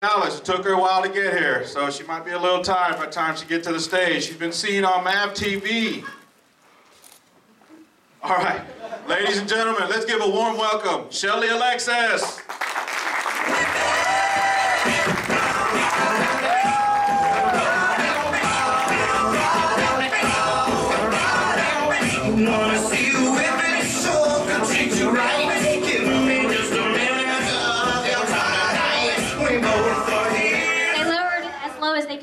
Alice, it took her a while to get here, so she might be a little tired by the time she gets to the stage. She's been seen on MAV TV. All right, ladies and gentlemen, let's give a warm welcome, Shelly Alexis.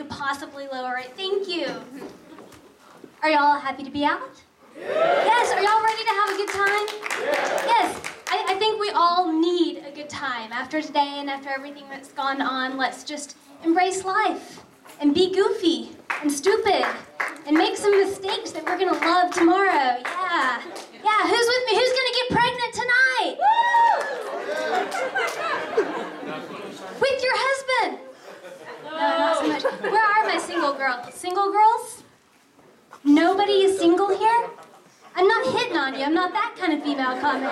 Possibly lower it. Thank you. Are y'all happy to be out? Yes. Are y'all ready to have a good time? Yes. I think we all need a good time. After today and after everything that's gone on, let's just embrace life and be goofy and stupid and make some mistakes that we're gonna love tomorrow. Yeah. Yeah. Who's with me? Who's gonna get pregnant tonight? Woo! With your husband. No, not so much. Where are my single girls? Single girls? Nobody is single here? I'm not hitting on you. I'm not that kind of female comic.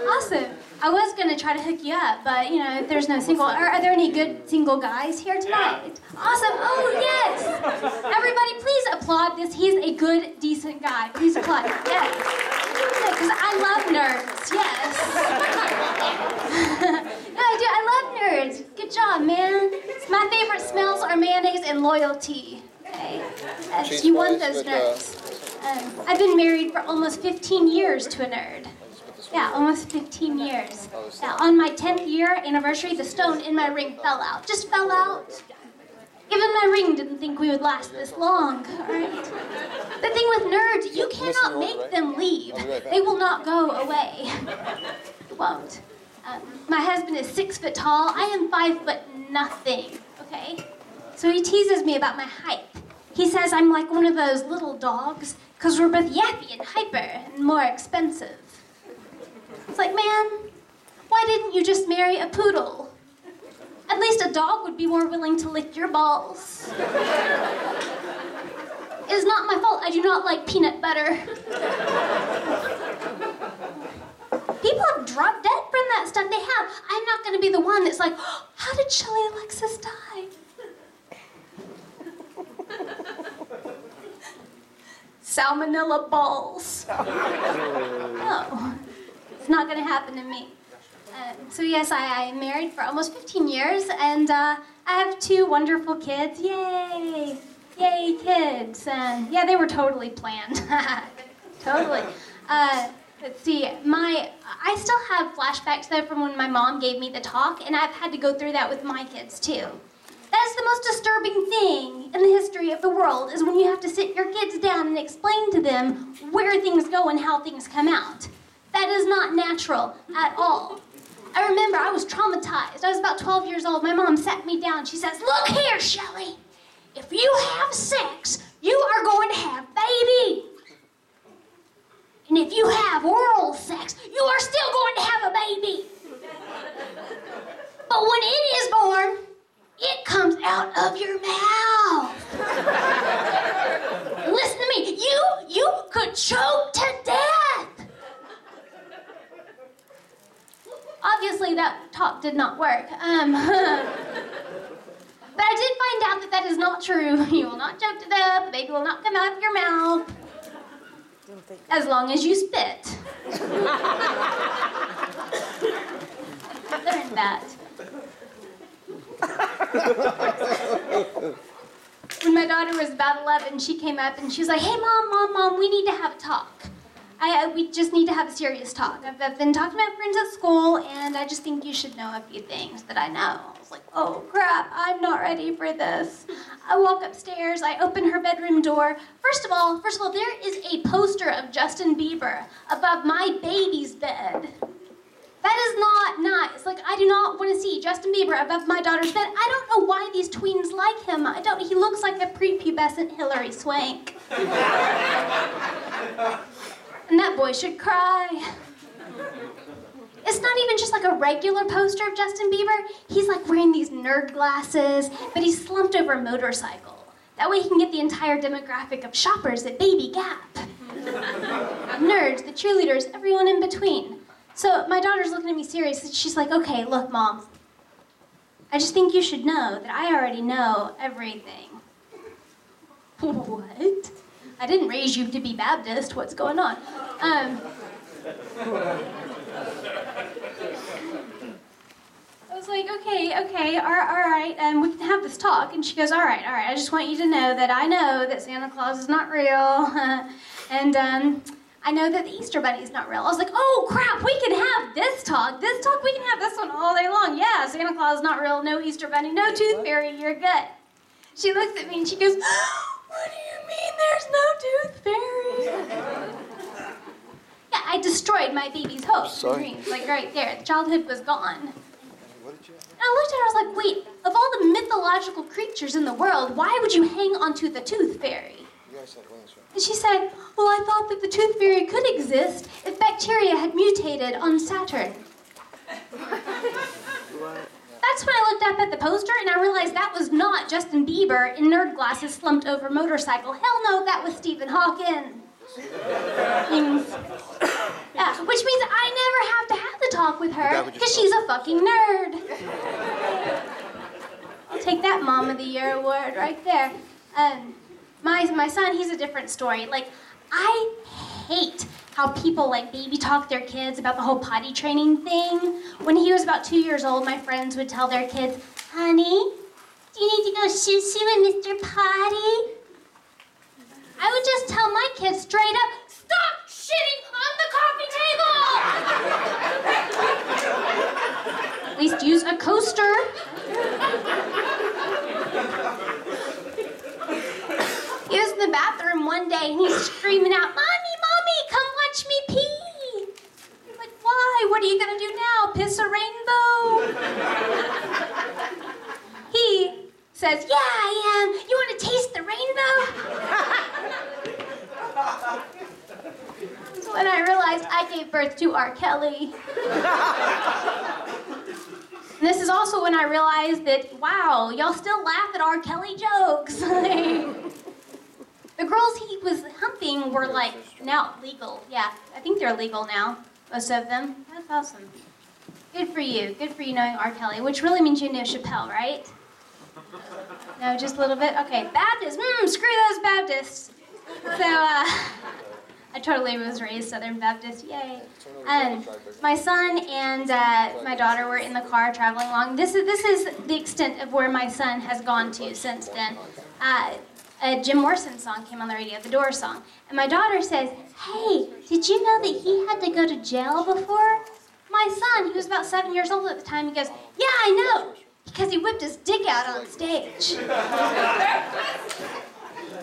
Awesome. I was going to try to hook you up, but, you know, if there's no single... Are there any good single guys here tonight? Awesome. Oh, yes. Everybody, please applaud this. He's a good, decent guy. Please applaud. Yes. Because I love nerds. Yes. No, I do. I love nerds. Good job, man. My favorite smells are mayonnaise and loyalty. Okay? Yes, you want those nerds. I've been married for almost 15 years to a nerd. Yeah, almost 15 years. Yeah, on my 10th year anniversary, the stone in my ring fell out. Just fell out. Even my ring didn't think we would last this long, all right? The thing with nerds, you cannot make them leave. They will not go away. They won't. My husband is 6 foot tall. I am 5 foot nothing, okay? So he teases me about my height. He says I'm like one of those little dogs because we're both yappy and hyper and more expensive. It's like, man, why didn't you just marry a poodle? At least a dog would be more willing to lick your balls. It is not my fault I do not like peanut butter. People have dropped dead from that stuff. They have. I'm not going to be the one that's like, oh, how did Shelly Alexis die? Salmonella balls. No, it's not going to happen to me. So yes, I am married for almost 15 years, and I have 2 wonderful kids. Yay! Yay, kids. Yeah, they were totally planned. Totally. Let's see, I still have flashbacks though from when my mom gave me the talk, and I've had to go through that with my kids too. That is the most disturbing thing in the history of the world, is when you have to sit your kids down and explain to them where things go and how things come out. That is not natural at all. I remember I was traumatized. I was about 12 years old. My mom sat me down. She says, look here, Shelly. If you have sex, you are going to have baby. And if you have oral sex, you are still going to have a baby. But when it is born, it comes out of your mouth. Listen to me, you could choke to death. Obviously that talk did not work. But I did find out that that is not true. You will not choke to death, the baby will not come out of your mouth. As long as you spit. Learn that. When my daughter was about 11, she came up and she was like, hey, Mom, we need to have a talk. We just need to have a serious talk. I've been talking to my friends at school, and I just think you should know a few things that I know. I was like, oh, crap, I'm not ready for this. I walk upstairs, I open her bedroom door. First of all, there is a poster of Justin Bieber above my baby's bed. That is not nice. Like, I do not want to see Justin Bieber above my daughter's bed. I don't know why these tweens like him. He looks like a prepubescent Hillary Swank. And that boy should cry. It's not even just like a regular poster of Justin Bieber. He's like wearing these nerd glasses, but he's slumped over a motorcycle. That way he can get the entire demographic of shoppers at Baby Gap. Nerds, the cheerleaders, everyone in between. So my daughter's looking at me serious, and she's like, okay, look, Mom. I just think you should know that I already know everything. What? I didn't raise you to be Baptist. What's going on? I was like, okay, all right, we can have this talk. And she goes, all right, I just want you to know that I know that Santa Claus is not real, and I know that the Easter Bunny is not real. I was like, oh crap, we can have this talk, we can have this one all day long. Yeah, Santa Claus is not real, no Easter Bunny, no Tooth Fairy, you're good. She looks at me and she goes, what do you mean there's no Tooth Fairy? Yeah, I destroyed my baby's hopes and dreams, like right there. The childhood was gone. And I looked at her, I was like, wait, of all the mythological creatures in the world, why would you hang onto the Tooth Fairy? And she said, well, I thought that the Tooth Fairy could exist if bacteria had mutated on Saturn. That's when I looked up at the poster and I realized that was not Justin Bieber in nerd glasses slumped over motorcycle. Hell no, that was Stephen Hawking. Yeah, which means I never have to have the talk with her because she's a fucking nerd. I'll take that Mom of the Year award right there. My son, he's a different story. Like, I hate how people like baby talk their kids about the whole potty training thing. When he was about 2 years old, my friends would tell their kids, honey, do you need to go shoo-shoo with Mr. Potty? I would just tell my kids straight up, stop shitting on the coffee table! At least use a coaster. He was in the bathroom one day and he's screaming out, Mommy, come watch me pee. I'm like, why? What are you gonna do now? Piss a rainbow? He says, yeah, I am. You wanna taste the rainbow? That's when I realized I gave birth to R. Kelly. And this is also when I realized that, wow, y'all still laugh at R. Kelly jokes. The girls he was humping were like now legal. Yeah, I think they're legal now, most of them. That's awesome. Good for you knowing R. Kelly, which really means you know Chappelle, right? No, just a little bit? Okay, Baptist, screw those Baptists. So, I totally was raised Southern Baptist, yay. My son and my daughter were in the car traveling along. This is the extent of where my son has gone to since then. A Jim Morrison song came on the radio, the Doors song. And my daughter says, hey, did you know that he had to go to jail before? My son, he was about 7 years old at the time, he goes, yeah, I know, because he whipped his dick out on stage. It's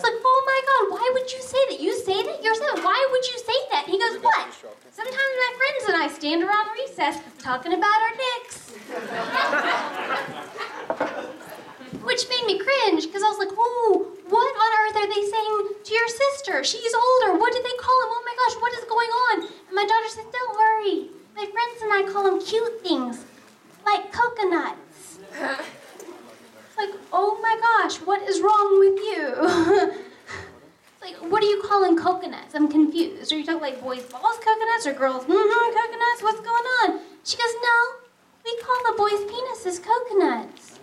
like, oh my God, why would you say that? You say that? You're 7, why would you say that? And he goes, what? Sometimes my friends and I stand around recess talking about our dicks. Which made me cringe, because I was like, whoa, what on earth are they saying to your sister? She's older. What did they call him? Oh my gosh, what is going on? And my daughter said, don't worry. My friends and I call them cute things, like coconuts. It's like, oh my gosh, what is wrong with you? It's like, what are you calling coconuts? I'm confused. Are you talking like boys' balls coconuts or girls' coconuts? What's going on? She goes, no, we call the boys' penises coconuts.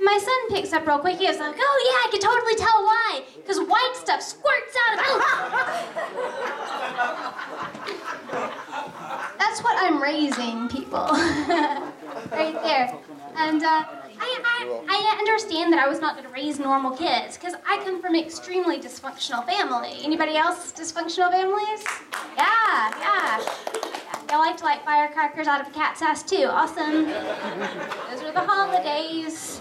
My son picks up real quick. He goes like, oh yeah, I can totally tell why. Because white stuff squirts out of That's what I'm raising, people. Right there. And I understand that I was not going to raise normal kids because I come from an extremely dysfunctional family. Anybody else dysfunctional families? Yeah. Y'all like to light firecrackers out of a cat's ass too. Awesome. Those are the holidays.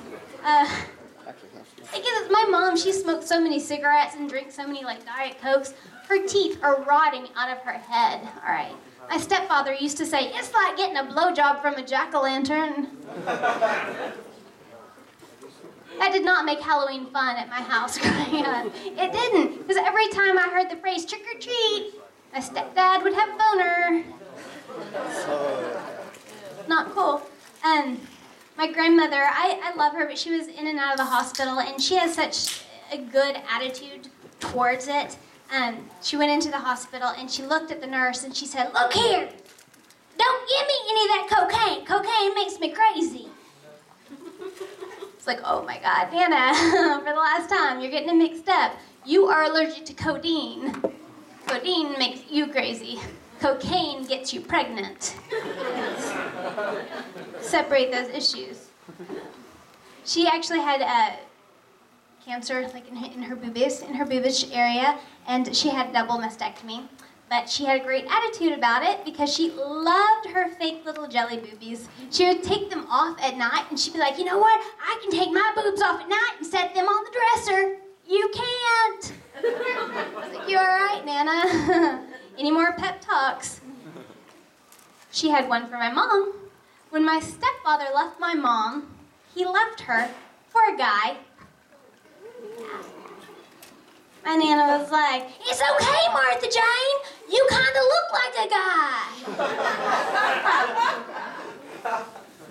My mom, she smoked so many cigarettes and drinks so many like Diet Cokes. Her teeth are rotting out of her head. All right. My stepfather used to say, it's like getting a blowjob from a jack-o'-lantern. That did not make Halloween fun at my house growing up. It didn't, because every time I heard the phrase trick or treat, my stepdad would have a boner. Not cool. My grandmother, I love her, but she was in and out of the hospital, and she has such a good attitude towards it. She went into the hospital, and she looked at the nurse, and she said, look here, don't give me any of that cocaine. Cocaine makes me crazy. It's like, oh my God, Nana, for the last time, you're getting it mixed up. You are allergic to codeine. Codeine makes you crazy. Cocaine gets you pregnant. Separate those issues. She actually had cancer, like in her boobish area, and she had a double mastectomy. But she had a great attitude about it because she loved her fake little jelly boobies. She would take them off at night, and she'd be like, you know what? I can take my boobs off at night and set them on the dresser. You can't. I was like, you all right, Nana? Any more pep talks? She had one for my mom. When my stepfather left my mom, he left her for a guy. My Nana was like, it's okay, Martha Jane. You kind of look like a guy.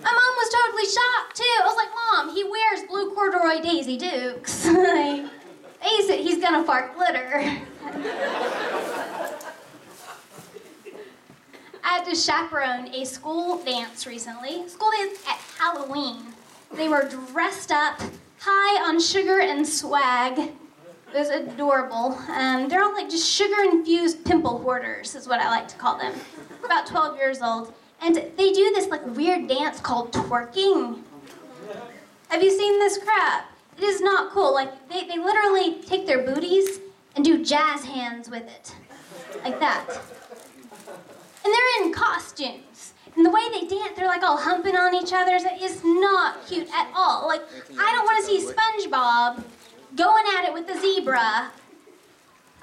My mom was totally shocked, too. I was like, Mom, he wears blue corduroy Daisy Dukes. Like, face it, he's gonna fart glitter. I had to chaperone a school dance recently. School dance at Halloween. They were dressed up, high on sugar and swag. It was adorable. They're all like just sugar-infused pimple hoarders, is what I like to call them. About 12 years old. And they do this like weird dance called twerking. Have you seen this crap? It is not cool. Like they literally take their booties and do jazz hands with it. Like that. And they're in costumes. And the way they dance, they're like all humping on each other. It's not cute at all. Like, I don't want to see SpongeBob going at it with the zebra. I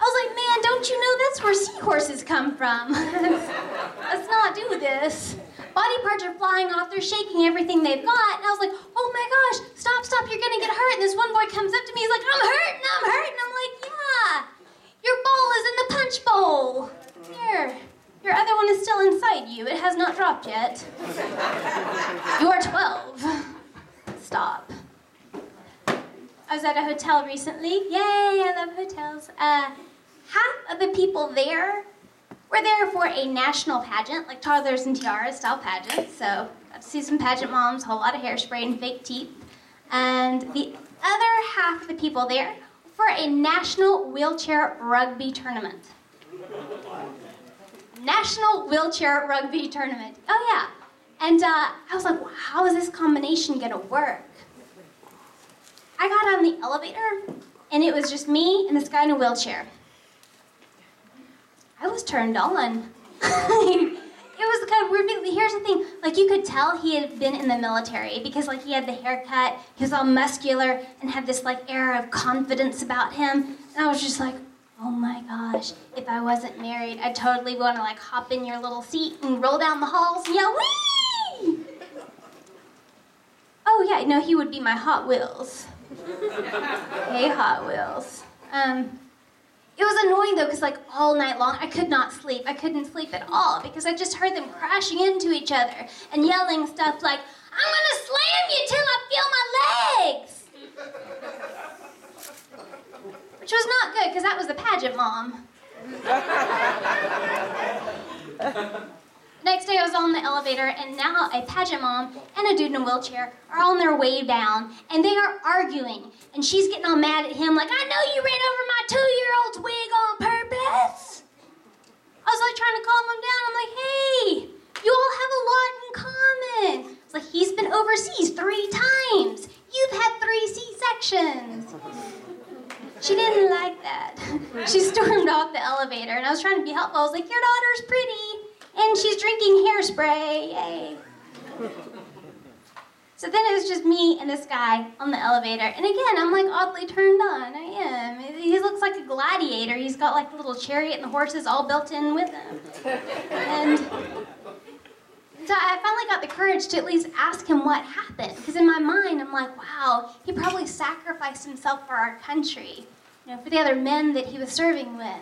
was like, man, don't you know that's where seahorses come from? Let's not do this. Body parts are flying off, they're shaking everything they've got. And I was like, oh my gosh, stop, you're gonna get hurt. And this one boy comes up to me, he's like, I'm hurting. I'm like, yeah, your ball is in the punch bowl. Here, your other one is still inside you. It has not dropped yet. You are 12. Stop. I was at a hotel recently. Yay, I love hotels. Half of the people there were there for a national pageant, like toddlers and tiaras style pageant. So got to see some pageant moms, a whole lot of hairspray and fake teeth. And the other half of the people there were for a national wheelchair rugby tournament. National wheelchair rugby tournament. Oh yeah. And I was like, well, how is this combination gonna work? I got on the elevator, and it was just me and this guy in a wheelchair. I was turned on. It was kind of weird. Here's the thing, like you could tell he had been in the military because like he had the haircut, he was all muscular and had this like air of confidence about him. And I was just like, oh my gosh, if I wasn't married, I'd totally want to like hop in your little seat and roll down the halls and yell, whee! Oh yeah, no, he would be my Hot Wheels. Hey, Hot Wheels. It was annoying though, because like all night long, I could not sleep. I couldn't sleep at all because I just heard them crashing into each other and yelling stuff like, I'm gonna slam you till I feel my legs! Which was not good, because that was the pageant mom. Next day I was on the elevator, and now a pageant mom and a dude in a wheelchair are on their way down, and they are arguing, and she's getting all mad at him like, I know you ran over my 2-year-old's wig on purpose. I was like trying to calm him down. I'm like, hey, you all have a lot in common. It's like, he's been overseas 3 times. You've had 3 C-sections. She didn't like that. She stormed off the elevator, and I was trying to be helpful. I was like, your daughter's pretty. And she's drinking hairspray, yay. So then it was just me and this guy on the elevator. And again, I'm like oddly turned on. I am. He looks like a gladiator. He's got like a little chariot and the horses all built in with him. And so I finally got the courage to at least ask him what happened. Because in my mind, I'm like, wow, he probably sacrificed himself for our country. You know, for the other men that he was serving with.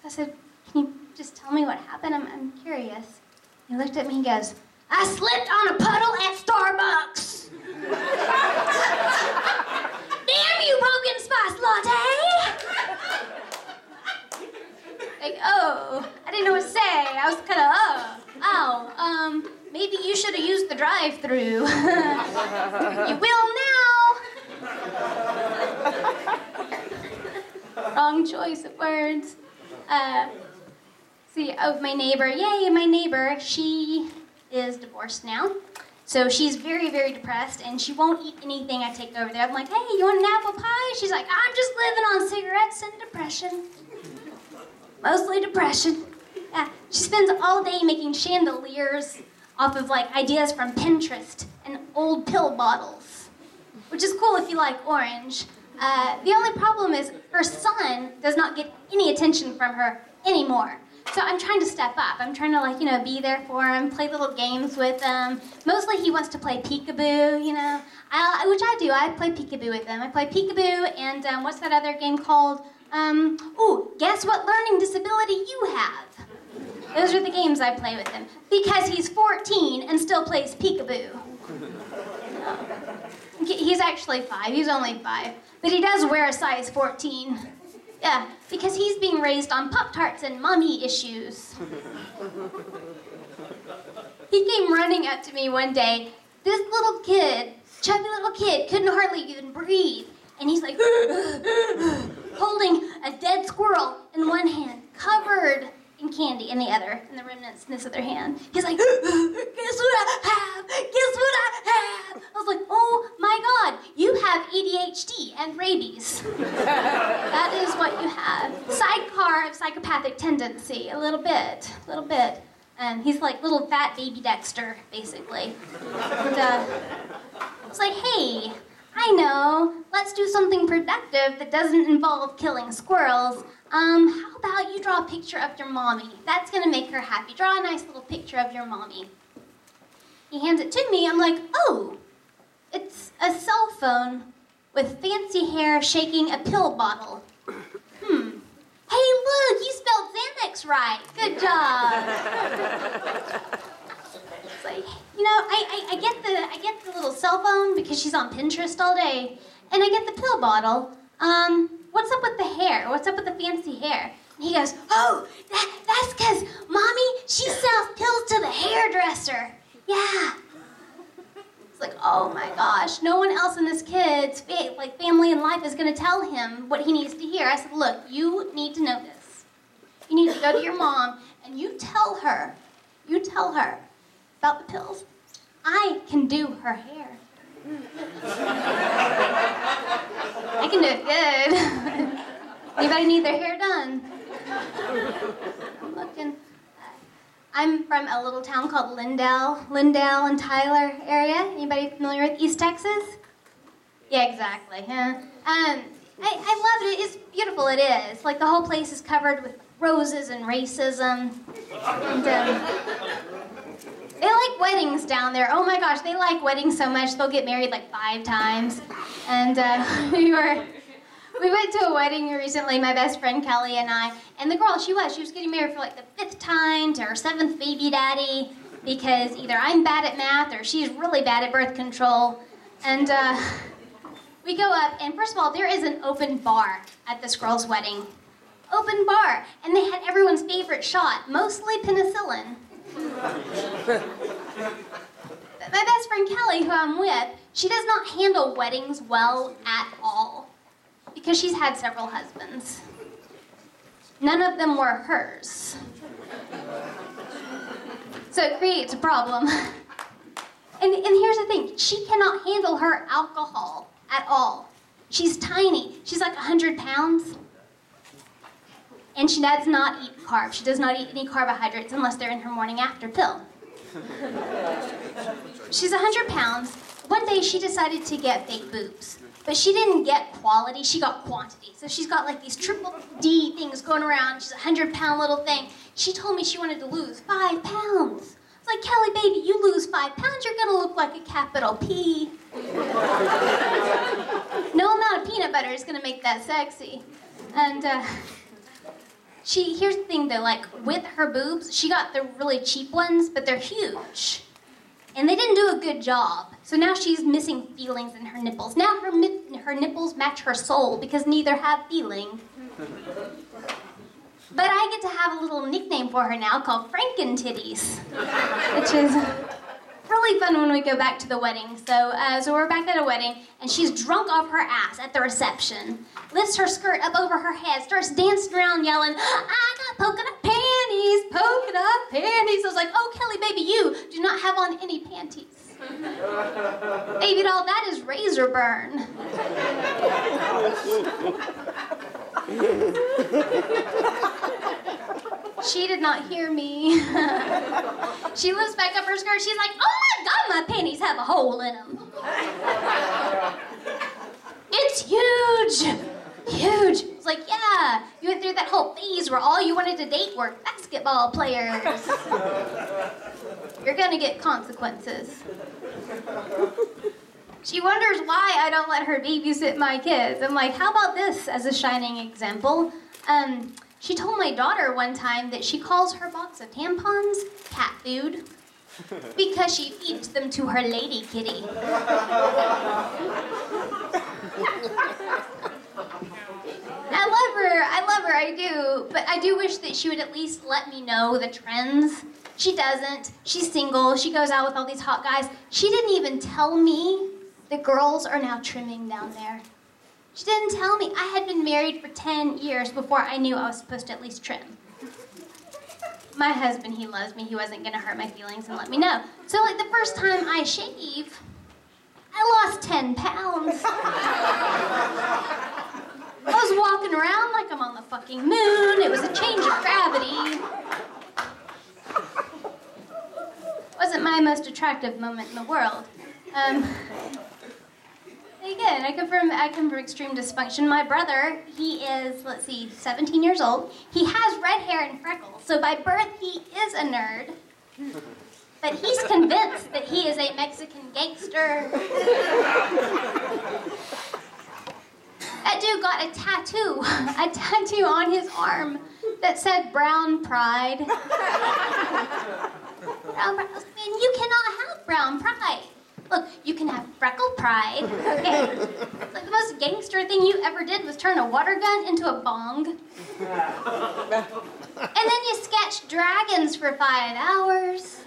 So I said, can you just tell me what happened? I'm curious. He looked at me and goes, I slipped on a puddle at Starbucks. Damn you, pumpkin spice latte. Like, oh, I didn't know what to say. I was kind of, maybe you should have used the drive-thru. You will now. wrong choice of words. My neighbor. Yay, my neighbor. She is divorced now. So she's very, very depressed, and she won't eat anything I take over there. I'm like, hey, you want an apple pie? She's like, I'm just living on cigarettes and depression. Mostly depression. Yeah, she spends all day making chandeliers off of like ideas from Pinterest and old pill bottles, which is cool if you like orange. The only problem is her son does not get any attention from her anymore. So I'm trying to step up. I'm trying to be there for him, play little games with him. Mostly he wants to play peekaboo, which I do. I play peekaboo with him. I play peekaboo and what's that other game called? Guess what learning disability you have? Those are the games I play with him. Because he's 14 and still plays peekaboo. He's actually 5. He's only 5. But he does wear a size 14. Yeah, because he's being raised on Pop-Tarts and mommy issues. He came running up to me one day. This little kid, chubby little kid, couldn't hardly even breathe. And he's like, holding a dead squirrel in one hand, covered in candy in the other, and the remnants in this other hand. He's like, guess what I have? Guess what I have? I was like, oh my God, you have ADHD and rabies. That is what you have. Sidecar of psychopathic tendency, a little bit. He's like little fat baby Dexter, basically. And it's like, hey, I know, let's do something productive that doesn't involve killing squirrels. How about you draw a picture of your mommy? That's gonna make her happy. Draw a nice little picture of your mommy. He hands it to me. I'm like, oh, it's a cell phone with fancy hair shaking a pill bottle. Hey, look, you spelled Xanax right. Good job. It's like, I get the little cell phone because she's on Pinterest all day, and I get the pill bottle. What's up with the hair? What's up with the fancy hair? And he goes, oh, that's because Mommy, she sells pills to the hairdresser. Yeah. It's like, oh my gosh, no one else in this kid's family and life is going to tell him what he needs to hear. I said, look, you need to know this. You need to go to your mom and you tell her about the pills. I can do her hair. I can do it good. Anybody need their hair done? I'm looking. I'm from a little town called Lindale and Tyler area. Anybody familiar with East Texas? Yeah, exactly. Yeah. I love it. It's beautiful. It is. Like the whole place is covered with roses and racism. And they like weddings down there. Oh my gosh, they like weddings so much they'll get married like 5 times. And we went to a wedding recently, my best friend Kelly and I, and the girl, she was getting married for like the 5th time to her 7th baby daddy because either I'm bad at math or she's really bad at birth control. And we go up, and first of all, there is an open bar at this girl's wedding. Open bar. And they had everyone's favorite shot, mostly penicillin. My best friend Kelly, who I'm with, she does not handle weddings well at all because she's had several husbands. None of them were hers. So it creates a problem. And here's the thing, she cannot handle her alcohol at all. She's tiny. She's like 100 pounds. And she does not eat carbs. She does not eat any carbohydrates unless they're in her morning after pill. She's 100 pounds. One day she decided to get fake boobs. But she didn't get quality, she got quantity. So she's got like these triple D things going around. She's a 100-pound little thing. She told me she wanted to lose 5 pounds. It's like, Kelly, baby, you lose 5 pounds, you're gonna look like a capital P. No amount of peanut butter is gonna make that sexy. And here's the thing though, like with her boobs, she got the really cheap ones, but they're huge. And they didn't do a good job. So now she's missing feelings in her nipples. Now her nipples match her soul because neither have feeling. But I get to have a little nickname for her now called Franken-titties, which is really fun when we go back to the wedding. So we're back at a wedding, and she's drunk off her ass at the reception. Lifts her skirt up over her head, starts dancing around yelling, I got polka dot panties, polka dot panties. I was like, oh, Kelly, baby, you do not have on any panties. Baby doll, that is razor burn. She did not hear me. She lifts back up her skirt. She's like, oh my God, my panties have a hole in them. It's huge. Huge. It's like, yeah, you went through that whole phase where all you wanted to date were basketball players. You're gonna get consequences. She wonders why I don't let her babysit my kids. I'm like, how about this as a shining example? She told my daughter one time that she calls her box of tampons cat food because she feeds them to her lady kitty. I love her, I do, but I do wish that she would at least let me know the trends. She doesn't. She's single. She goes out with all these hot guys. She didn't even tell me the girls are now trimming down there. She didn't tell me. I had been married for 10 years before I knew I was supposed to at least trim. My husband, he loves me. He wasn't going to hurt my feelings and let me know. So, like, the first time I shave, I lost 10 pounds. I was walking around like I'm on the fucking moon. It was a change of gravity. Wasn't my most attractive moment in the world. Again, I come from extreme dysfunction. My brother, he is, 17 years old. He has red hair and freckles, so by birth he is a nerd. But he's convinced that he is a Mexican gangster. That dude got a tattoo on his arm that said brown pride. Brown pride. Man, you cannot have brown pride. Look, you can have freckle pride, okay? It's like the most gangster thing you ever did was turn a water gun into a bong. And then you sketched dragons for 5 hours.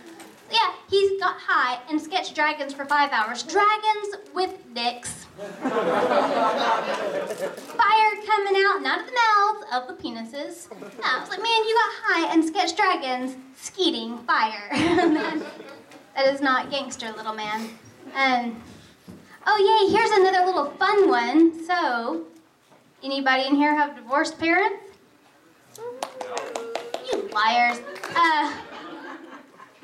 Yeah, he got high and sketched dragons for 5 hours. Dragons with dicks. Fire coming out, not of the mouths, of the penises. Yeah, I was like, man, you got high and sketched dragons, skeeting fire. Man, that is not gangster, little man. Oh yay, here's another little fun one. So, anybody in here have divorced parents? You liars.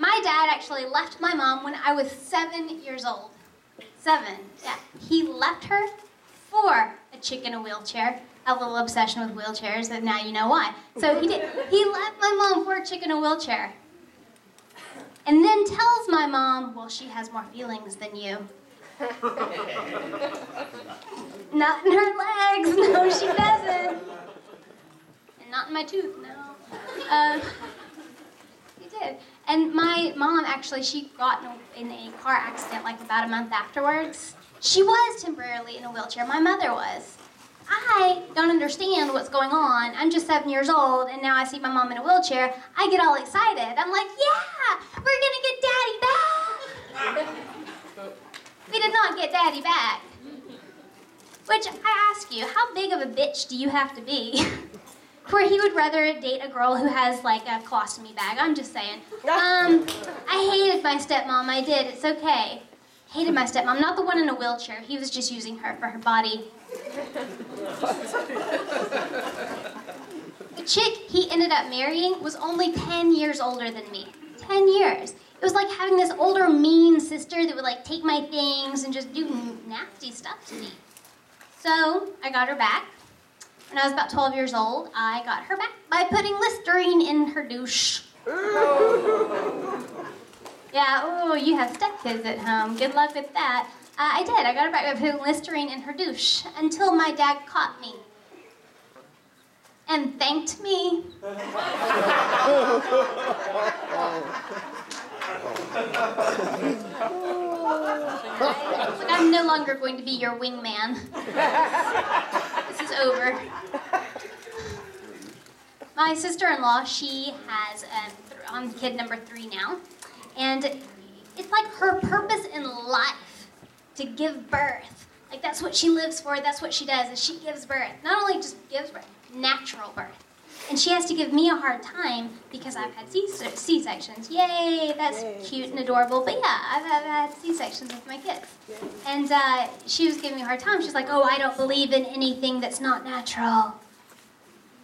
My dad actually left my mom when I was 7 years old. 7, yeah. He left her for a chick in a wheelchair. A little obsession with wheelchairs, and now you know why. So he did. He left my mom for a chick in a wheelchair. And then tells my mom, well, she has more feelings than you. Not in her legs, no, she doesn't. And not in my tooth, no. He did. And my mom, actually, she got in a car accident like about a month afterwards. She was temporarily in a wheelchair. My mother was. I don't understand what's going on. I'm just 7 years old, and now I see my mom in a wheelchair. I get all excited. I'm like, yeah, we're gonna get Daddy back. We did not get Daddy back. Which, I ask you, how big of a bitch do you have to be where he would rather date a girl who has, like, a colostomy bag? I'm just saying. I hated my stepmom. I did. It's okay. Hated my stepmom. Not the one in a wheelchair. He was just using her for her body. The chick he ended up marrying was only 10 years older than me. 10 years. It was like having this older, mean sister that would, like, take my things and just do nasty stuff to me. So, I got her back. When I was about 12 years old, I got her back by putting Listerine in her douche. Yeah, oh, you have stepkids at home. Good luck with that. I did. I got her back by putting Listerine in her douche until my dad caught me. And thanked me. I'm no longer going to be your wingman. This is over. My sister-in-law, she has, I'm kid number 3 now. And it's like her purpose in life to give birth. Like that's what she lives for, that's what she does, is she gives birth. Not only just gives birth, natural birth. And she has to give me a hard time because I've had C-sections. Yay, that's cute and adorable. But yeah, I've had C-sections with my kids. And she was giving me a hard time. She's like, oh, I don't believe in anything that's not natural.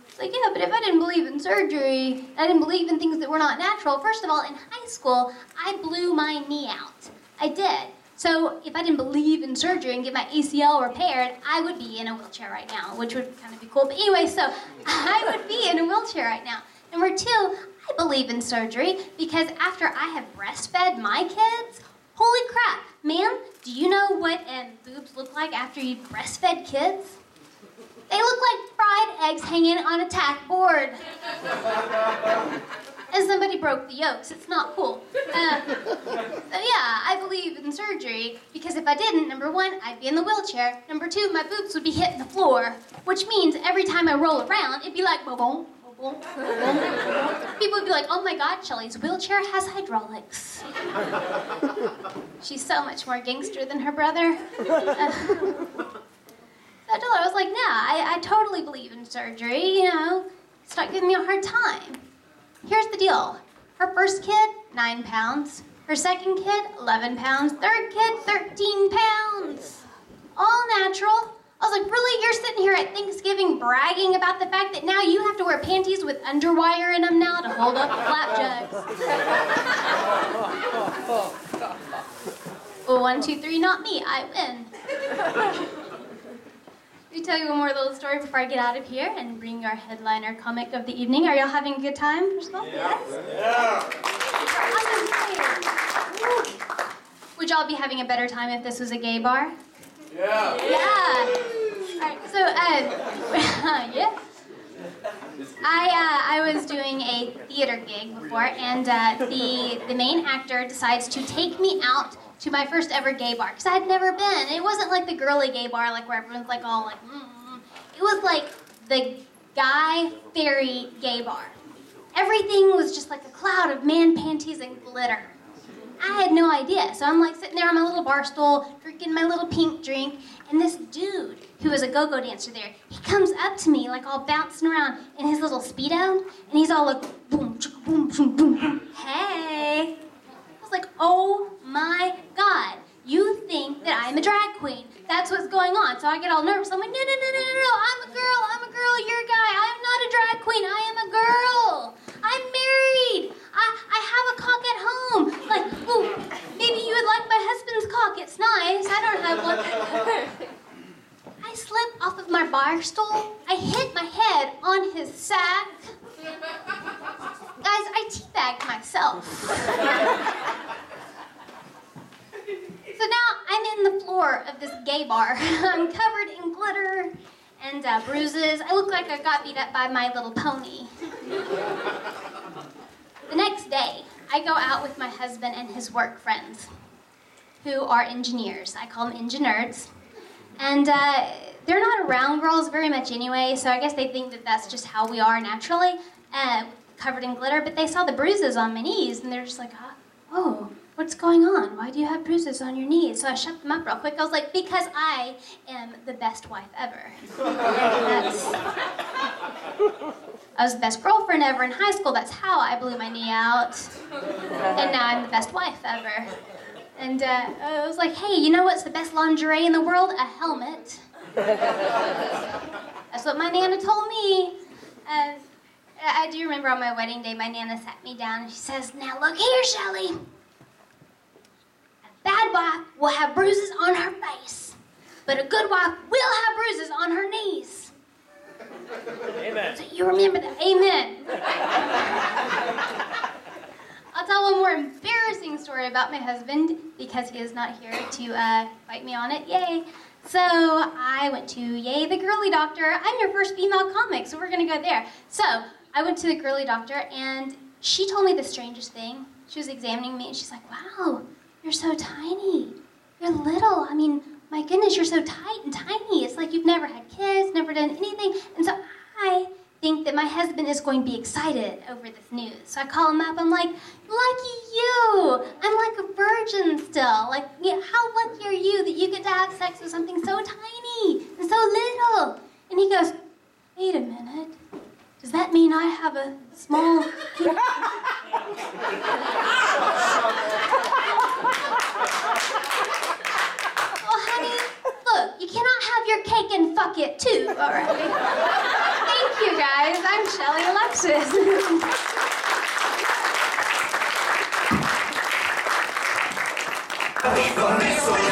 It's like, yeah, but if I didn't believe in surgery, I didn't believe in things that were not natural, first of all, in high school, I blew my knee out. I did. So if I didn't believe in surgery and get my ACL repaired, I would be in a wheelchair right now, which would kind of be cool. But anyway, so I would be in a wheelchair right now. Number two, I believe in surgery because after I have breastfed my kids, holy crap, ma'am, do you know what boobs look like after you breastfed kids? They look like fried eggs hanging on a tack board. And somebody broke the yolks. It's not cool. So yeah, I believe in surgery because if I didn't, number one, I'd be in the wheelchair. Number two, my boobs would be hitting the floor, which means every time I roll around, it'd be like boom, boom, boom, boom. People would be like, oh my God, Shelly's wheelchair has hydraulics. She's so much more gangster than her brother. I told her, I was like, nah, I totally believe in surgery, you know. Stop giving me a hard time. Here's the deal. Her first kid, 9 pounds. Her second kid, 11 pounds. Third kid, 13 pounds. All natural. I was like, really? You're sitting here at Thanksgiving bragging about the fact that now you have to wear panties with underwire in them now to hold up flapjacks. Well, 1, 2, 3, not me. I win. Let me tell you one more little story before I get out of here and bring our headliner comic of the evening. Are y'all having a good time? First of all? Yeah. Yes? Yeah. Would y'all be having a better time if this was a gay bar? Yeah. Yeah. All right, so, yeah. I was doing a theater gig before, and the main actor decides to take me out to my first ever gay bar, because I had never been. It wasn't like the girly gay bar, like where everyone's like all like, It was like the guy fairy gay bar. Everything was just like a cloud of man panties and glitter. I had no idea. So I'm like sitting there on my little bar stool, drinking my little pink drink, and this dude, who was a go-go dancer there, he comes up to me like all bouncing around in his little Speedo, and he's all like, boom, chicka, boom, boom, boom, boom. Hey. I was like, oh my God, you think that I'm a drag queen. That's what's going on. So I get all nervous. I'm like, no, I'm a girl, you're a guy. I'm not a drag queen, I am a girl. I'm married. I have a cock at home. Like, ooh, maybe you would like my husband's cock. It's nice. I don't have one. I slipped off of my bar stool. I hit my head on his sack. Guys, I teabagged myself. So now I'm in the floor of this gay bar. I'm covered in glitter and bruises. I look like I got beat up by My Little Pony. The next day, I go out with my husband and his work friends, who are engineers. I call them engineers. And they're not around girls very much anyway, so I guess they think that that's just how we are naturally, covered in glitter. But they saw the bruises on my knees, and they're just like, oh, what's going on? Why do you have bruises on your knees? So I shut them up real quick. I was like, because I am the best wife ever. I was the best girlfriend ever in high school. That's how I blew my knee out. And now I'm the best wife ever. And I was like, hey, you know what's the best lingerie in the world? A helmet. That's what my Nana told me. I do remember on my wedding day, my Nana sat me down and she says, now look here, Shelly. A bad wife will have bruises on her face, but a good wife will have bruises on her knees. Amen. So you remember that. Amen. I'll tell one more embarrassing story about my husband because he is not here to fight me on it. Yay. So I went to Yay the Girly Doctor. I'm your first female comic, so we're going to go there. So I went to the girly doctor, and she told me the strangest thing. She was examining me, and she's like, wow, you're so tiny. You're little. I mean, my goodness, you're so tight and tiny. It's like you've never had kids, never done anything. And so I think that my husband is going to be excited over this news. So I call him up. I'm like, lucky you. I'm like a virgin still. Like, yeah, how lucky are you that you get to have sex with something so tiny and so little? And he goes, wait a minute. Does that mean I have a small... Oh, honey, look, you cannot have your cake and fuck it too, all right? Thank you, guys. I'm Shelly Alexis. Con eso